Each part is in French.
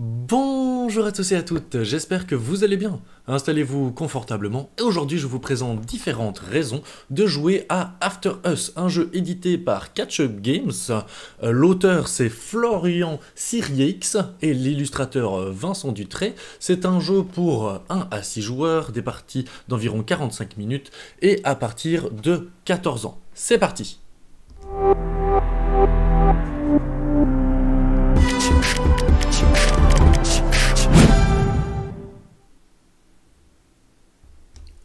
Bonjour à tous et à toutes, j'espère que vous allez bien. Installez-vous confortablement et aujourd'hui je vous présente différentes raisons de jouer à After Us, un jeu édité par Catch-Up Games. L'auteur c'est Florian Sirieix et l'illustrateur Vincent Dutray. C'est un jeu pour 1 à 6 joueurs, des parties d'environ 45 minutes et à partir de 14 ans. C'est parti!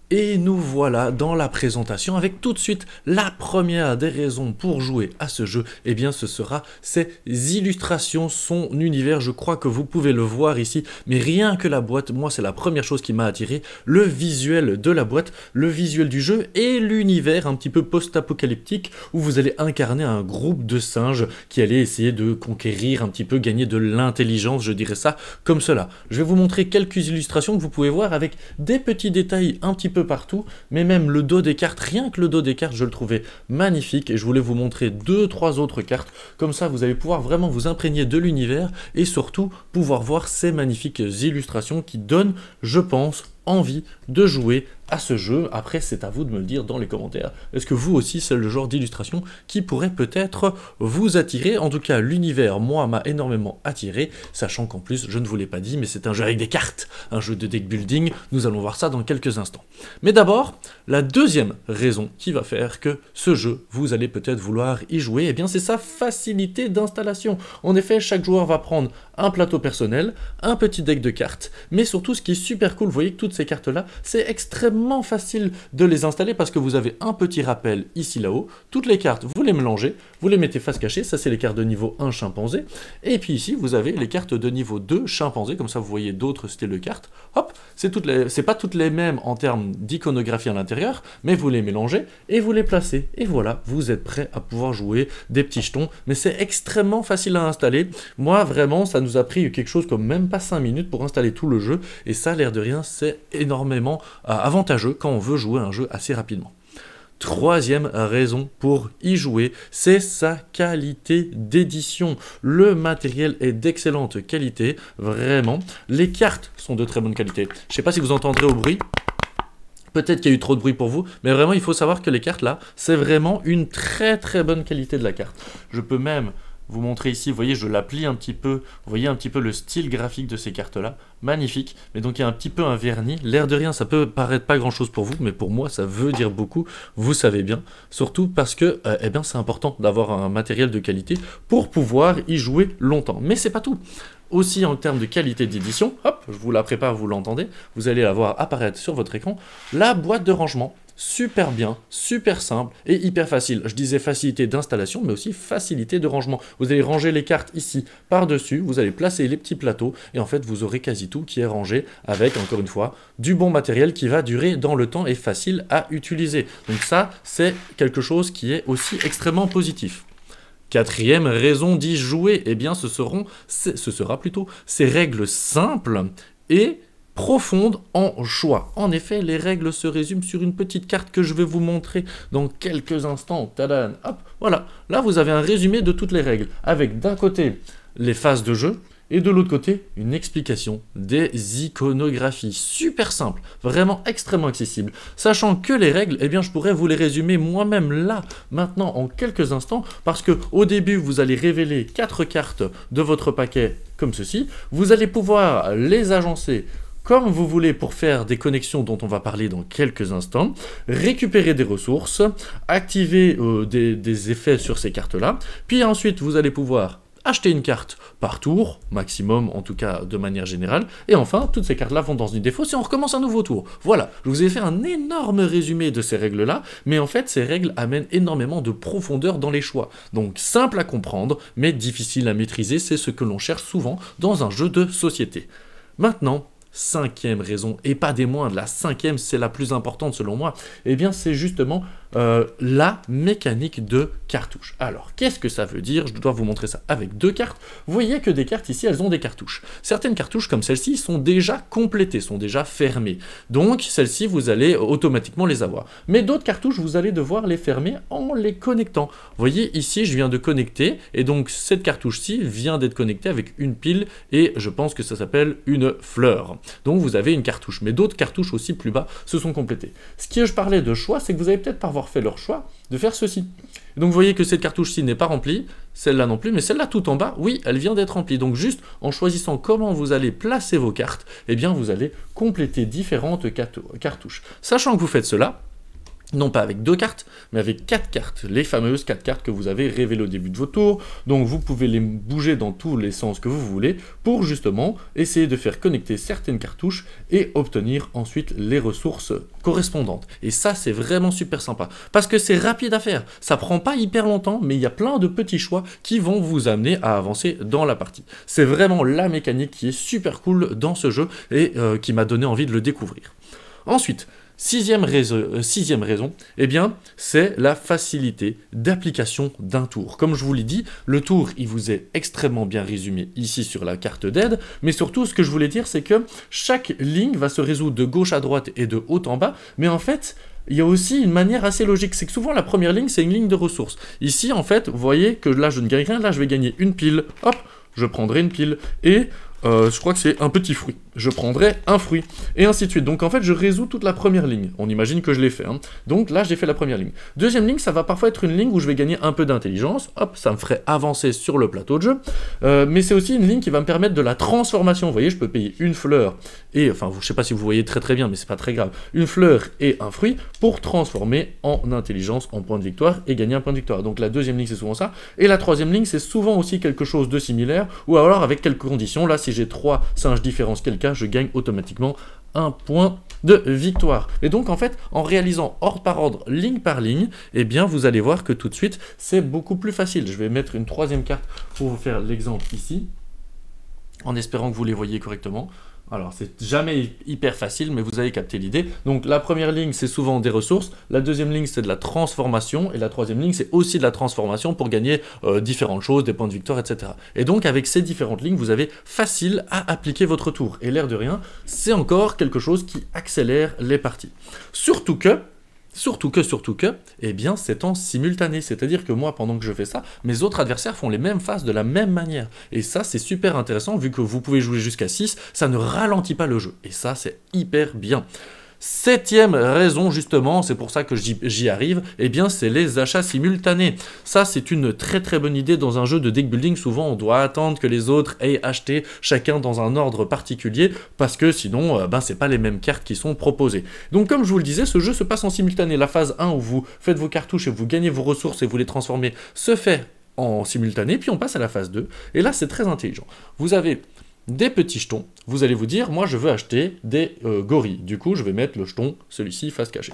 Et nous voilà dans la présentation avec tout de suite la première des raisons pour jouer à ce jeu. Eh bien ce sera ses illustrations, son univers, je crois que vous pouvez le voir ici. Mais rien que la boîte, moi c'est la première chose qui m'a attiré. Le visuel de la boîte, le visuel du jeu et l'univers un petit peu post-apocalyptique où vous allez incarner un groupe de singes qui allait essayer de conquérir un petit peu, gagner de l'intelligence, je dirais ça comme cela. Je vais vous montrer quelques illustrations que vous pouvez voir avec des petits détails un petit peu partout, mais même le dos des cartes, rien que le dos des cartes, je le trouvais magnifique et je voulais vous montrer 2-3 autres cartes, comme ça vous allez pouvoir vraiment vous imprégner de l'univers et surtout pouvoir voir ces magnifiques illustrations qui donnent, je pense, envie de jouer à ce jeu. Après, c'est à vous de me le dire dans les commentaires. Est-ce que vous aussi, c'est le genre d'illustration qui pourrait peut-être vous attirer? En tout cas, l'univers, moi, m'a énormément attiré, sachant qu'en plus, je ne vous l'ai pas dit, mais c'est un jeu avec des cartes, un jeu de deck building. Nous allons voir ça dans quelques instants. Mais d'abord, la deuxième raison qui va faire que ce jeu, vous allez peut-être vouloir y jouer, eh bien, c'est sa facilité d'installation. En effet, chaque joueur va prendre un plateau personnel, un petit deck de cartes, mais surtout, ce qui est super cool, vous voyez que toutes ces cartes-là, c'est extrêmement facile de les installer parce que vous avez un petit rappel ici là-haut. Toutes les cartes, vous les mélangez, vous les mettez face cachée, ça c'est les cartes de niveau 1 chimpanzé. Et puis ici, vous avez les cartes de niveau 2 chimpanzé, comme ça vous voyez d'autres styles de cartes. Hop, c'est pas toutes les mêmes en termes d'iconographie à l'intérieur, mais vous les mélangez et vous les placez. Et voilà, vous êtes prêt à pouvoir jouer des petits jetons, mais c'est extrêmement facile à installer. Moi, vraiment, ça nous a pris quelque chose comme même pas 5 minutes pour installer tout le jeu, et ça, l'air de rien, c'est énormément avantageux quand on veut jouer un jeu assez rapidement. Troisième raison pour y jouer, c'est sa qualité d'édition. Le matériel est d'excellente qualité, vraiment. Les cartes sont de très bonne qualité. Je ne sais pas si vous entendrez au bruit. Peut-être qu'il y a eu trop de bruit pour vous, mais vraiment il faut savoir que les cartes là, c'est vraiment une très très bonne qualité de la carte. Je peux même vous montrer ici, vous voyez, je la plie un petit peu, vous voyez un petit peu le style graphique de ces cartes-là, magnifique, mais donc il y a un petit peu un vernis, l'air de rien, ça peut paraître pas grand-chose pour vous, mais pour moi, ça veut dire beaucoup, vous savez bien, surtout parce que, eh bien, c'est important d'avoir un matériel de qualité pour pouvoir y jouer longtemps, mais c'est pas tout. Aussi en termes de qualité d'édition, hop, je vous la prépare, vous l'entendez, vous allez la voir apparaître sur votre écran, la boîte de rangement, super bien, super simple et hyper facile. Je disais facilité d'installation, mais aussi facilité de rangement. Vous allez ranger les cartes ici par-dessus, vous allez placer les petits plateaux, et en fait, vous aurez quasi tout qui est rangé avec, encore une fois, du bon matériel qui va durer dans le temps et facile à utiliser. Donc ça, c'est quelque chose qui est aussi extrêmement positif. Quatrième raison d'y jouer, eh bien ce sera plutôt ces règles simples et profonde en choix. En effet, les règles se résument sur une petite carte que je vais vous montrer dans quelques instants. Tadam, hop, voilà. Là, vous avez un résumé de toutes les règles, avec d'un côté les phases de jeu, et de l'autre côté, une explication des iconographies. Super simple, vraiment extrêmement accessible. Sachant que les règles, eh bien, je pourrais vous les résumer moi-même là, maintenant, en quelques instants, parce que au début, vous allez révéler 4 cartes de votre paquet comme ceci. Vous allez pouvoir les agencer comme vous voulez pour faire des connexions dont on va parler dans quelques instants, récupérer des ressources, activer des effets sur ces cartes-là, puis ensuite vous allez pouvoir acheter une carte par tour, maximum en tout cas de manière générale, et enfin toutes ces cartes-là vont dans une défausse et on recommence un nouveau tour. Voilà, je vous ai fait un énorme résumé de ces règles-là, mais en fait ces règles amènent énormément de profondeur dans les choix. Donc simple à comprendre, mais difficile à maîtriser, c'est ce que l'on cherche souvent dans un jeu de société. Maintenant, cinquième raison, et pas des moindres, la cinquième c'est la plus importante selon moi, eh bien c'est justement la mécanique de cartouche. Alors, qu'est-ce que ça veut dire? Je dois vous montrer ça avec deux cartes. Vous voyez que des cartes ici, elles ont des cartouches. Certaines cartouches, comme celle-ci, sont déjà complétées, sont déjà fermées. Donc, celles-ci, vous allez automatiquement les avoir. Mais d'autres cartouches, vous allez devoir les fermer en les connectant. Vous voyez, ici, je viens de connecter, et donc cette cartouche-ci vient d'être connectée avec une pile, et je pense que ça s'appelle une fleur. Donc, vous avez une cartouche. Mais d'autres cartouches aussi plus bas se sont complétées. Ce que je parlais de choix, c'est que vous allez peut-être pas avoir fait leur choix de faire ceci. Donc vous voyez que cette cartouche-ci n'est pas remplie, celle-là non plus, mais celle-là tout en bas, oui, elle vient d'être remplie. Donc juste en choisissant comment vous allez placer vos cartes, eh bien vous allez compléter différentes cartouches. Sachant que vous faites cela, non pas avec 2 cartes, mais avec 4 cartes, les fameuses 4 cartes que vous avez révélées au début de votre tour. Donc vous pouvez les bouger dans tous les sens que vous voulez pour justement essayer de faire connecter certaines cartouches et obtenir ensuite les ressources correspondantes. Et ça, c'est vraiment super sympa, parce que c'est rapide à faire. Ça prend pas hyper longtemps, mais il y a plein de petits choix qui vont vous amener à avancer dans la partie. C'est vraiment la mécanique qui est super cool dans ce jeu et qui m'a donné envie de le découvrir. Ensuite, sixième raison, eh bien, c'est la facilité d'application d'un tour. Comme je vous l'ai dit, le tour, il vous est extrêmement bien résumé ici sur la carte d'aide, mais surtout, ce que je voulais dire, c'est que chaque ligne va se résoudre de gauche à droite et de haut en bas, mais en fait, il y a aussi une manière assez logique, c'est que souvent la première ligne, c'est une ligne de ressources. Ici, en fait, vous voyez que là, je ne gagne rien, là, je vais gagner une pile, hop, je prendrai une pile, et je crois que c'est un petit fruit. Je prendrai un fruit, et ainsi de suite. Donc en fait, je résous toute la première ligne. On imagine que je l'ai fait. Hein. Donc là, j'ai fait la première ligne. Deuxième ligne, ça va parfois être une ligne où je vais gagner un peu d'intelligence. Hop, ça me ferait avancer sur le plateau de jeu. Mais c'est aussi une ligne qui va me permettre de la transformation. Vous voyez, je peux payer une fleur, et enfin, je sais pas si vous voyez très bien, mais c'est pas très grave. Une fleur et un fruit pour transformer en intelligence, en point de victoire, et gagner un point de victoire. Donc la deuxième ligne, c'est souvent ça. Et la troisième ligne, c'est souvent aussi quelque chose de similaire, ou alors avec quelques conditions. Là, si j'ai 3 singes différents, quel cas, je gagne automatiquement un point de victoire. Et donc, en fait, en réalisant ordre par ordre, ligne par ligne, eh bien, vous allez voir que tout de suite, c'est beaucoup plus facile. Je vais mettre une troisième carte pour vous faire l'exemple ici, en espérant que vous les voyez correctement. Alors, c'est jamais hyper facile, mais vous avez capté l'idée. Donc, la première ligne, c'est souvent des ressources. La deuxième ligne, c'est de la transformation. Et la troisième ligne, c'est aussi de la transformation pour gagner différentes choses, des points de victoire, etc. Et donc, avec ces différentes lignes, vous avez facile à appliquer votre tour. Et l'air de rien, c'est encore quelque chose qui accélère les parties. Surtout que, eh bien, c'est en simultané. C'est-à-dire que moi, pendant que je fais ça, mes autres adversaires font les mêmes phases de la même manière. Et ça, c'est super intéressant, vu que vous pouvez jouer jusqu'à 6, ça ne ralentit pas le jeu. Et ça, c'est hyper bien. Septième raison, justement, c'est pour ça que j'y arrive, eh bien, c'est les achats simultanés. Ça, c'est une très très bonne idée dans un jeu de deck building. Souvent, on doit attendre que les autres aient acheté chacun dans un ordre particulier, parce que sinon, c'est pas les mêmes cartes qui sont proposées. Donc, comme je vous le disais, ce jeu se passe en simultané. La phase 1, où vous faites vos cartouches et vous gagnez vos ressources et vous les transformez, se fait en simultané, puis on passe à la phase 2, et là, c'est très intelligent. Vous avez des petits jetons, vous allez vous dire, moi je veux acheter des gorilles, du coup je vais mettre le jeton, celui-ci, face cachée.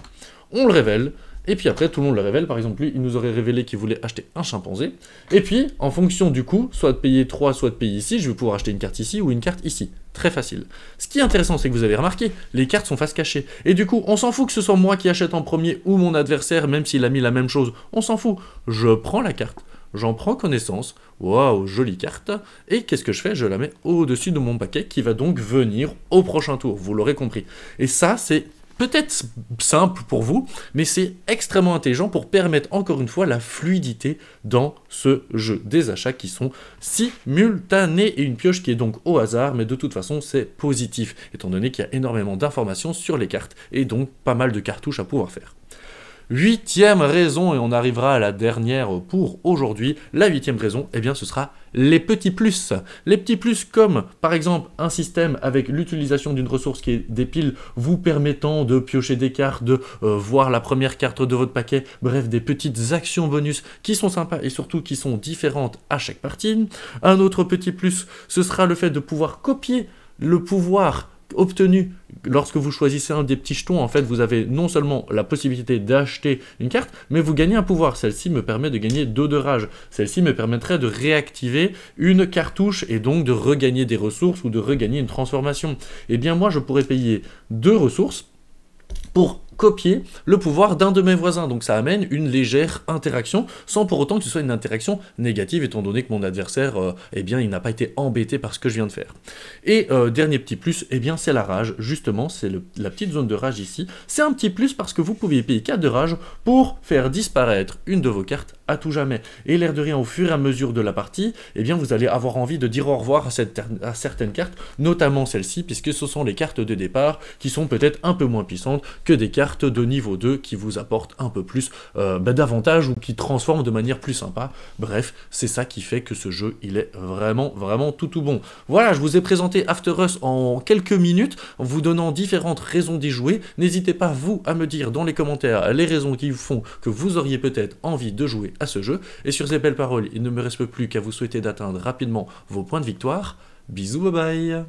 On le révèle, et puis après tout le monde le révèle, par exemple lui, il nous aurait révélé qu'il voulait acheter un chimpanzé, et puis en fonction du coup, soit de payer 3, soit de payer ici, je vais pouvoir acheter une carte ici ou une carte ici. Très facile. Ce qui est intéressant, c'est que vous avez remarqué, les cartes sont face cachée, et du coup, on s'en fout que ce soit moi qui achète en premier ou mon adversaire, même s'il a mis la même chose, on s'en fout. Je prends la carte. J'en prends connaissance, waouh, jolie carte, et qu'est-ce que je fais? Je la mets au-dessus de mon paquet qui va donc venir au prochain tour, vous l'aurez compris. Et ça, c'est peut-être simple pour vous, mais c'est extrêmement intelligent pour permettre encore une fois la fluidité dans ce jeu. Des achats qui sont simultanés et une pioche qui est donc au hasard, mais de toute façon, c'est positif, étant donné qu'il y a énormément d'informations sur les cartes et donc pas mal de cartouches à pouvoir faire. Huitième raison, et on arrivera à la dernière pour aujourd'hui, la huitième raison, eh bien ce sera les petits plus. Les petits plus comme, par exemple, un système avec l'utilisation d'une ressource qui est des piles, vous permettant de piocher des cartes, de voir la première carte de votre paquet, bref, des petites actions bonus qui sont sympas et surtout qui sont différentes à chaque partie. Un autre petit plus, ce sera le fait de pouvoir copier le pouvoir obtenu lorsque vous choisissez un des petits jetons. En fait, vous avez non seulement la possibilité d'acheter une carte, mais vous gagnez un pouvoir. Celle-ci me permet de gagner 2 de rage. Celle-ci me permettrait de réactiver une cartouche et donc de regagner des ressources ou de regagner une transformation. Eh bien, moi, je pourrais payer 2 ressources pour copier le pouvoir d'un de mes voisins. Donc ça amène une légère interaction, sans pour autant que ce soit une interaction négative, étant donné que mon adversaire, eh bien, il n'a pas été embêté par ce que je viens de faire. Et dernier petit plus, eh bien, c'est la rage. Justement, c'est la petite zone de rage ici. C'est un petit plus parce que vous pouvez payer 4 de rage pour faire disparaître une de vos cartes à tout jamais. Et l'air de rien, au fur et à mesure de la partie, eh bien, vous allez avoir envie de dire au revoir à certaines cartes, notamment celle-ci, puisque ce sont les cartes de départ qui sont peut-être un peu moins puissantes que des cartes de niveau 2 qui vous apportent un peu plus d'avantages ou qui transforment de manière plus sympa. Bref, c'est ça qui fait que ce jeu, il est vraiment tout bon. Voilà, je vous ai présenté After Us en quelques minutes, en vous donnant différentes raisons d'y jouer. N'hésitez pas, vous, à me dire dans les commentaires les raisons qui font que vous auriez peut-être envie de jouer à ce jeu. Et sur ces belles paroles, il ne me reste plus qu'à vous souhaiter d'atteindre rapidement vos points de victoire. Bisous, bye bye!